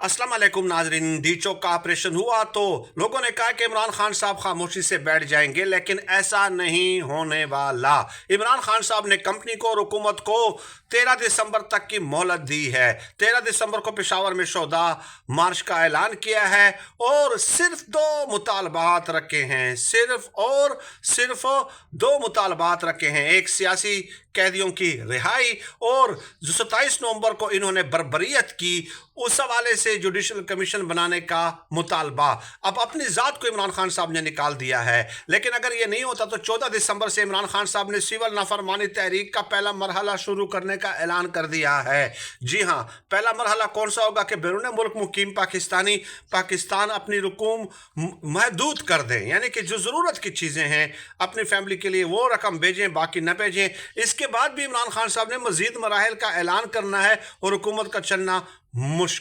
अस्सलाम वालेकुम नाजरीन। डी चौक का ऑपरेशन हुआ तो लोगों ने कहा कि इमरान खान साहब खामोशी से बैठ जाएंगे, लेकिन ऐसा नहीं होने वाला। इमरान खान साहब ने कंपनी को और हुकूमत को 13 दिसंबर तक की मोहलत दी है। 13 दिसंबर को पेशावर में शोधा मार्च का ऐलान किया है और सिर्फ दो मुतालबात रखे हैं। सिर्फ दो मुतालबात रखे हैं। एक सियासी कैदियों की रिहाई और जो 27 नवंबर को इन्होंने बर्बरियत की उस हवाले से जुडिशल कमीशन बनाने का मुतालबा। अब अपनी ज़ात को इमरान खान साहब ने निकाल दिया है, लेकिन अगर ये नहीं होता तो 14 दिसंबर से इमरान खान साहब ने सिविल नाफरमानी तहरीक का पहला मरहला शुरू करने का ऐलान कर दिया है। जी हाँ, पहला मरहला कौन सा होगा कि बैरून मुल्क मुकीम पाकिस्तान अपनी रकूम महदूद कर दें, यानी कि जो ज़रूरत की चीज़ें हैं अपनी फैमिली के लिए वो रकम भेजें, बाकी न भेजें। इसके बाद भी इमरान खान साहब ने मज़ीद मराहल का ऐलान करना है और हुकूमत का चलना मुश्किल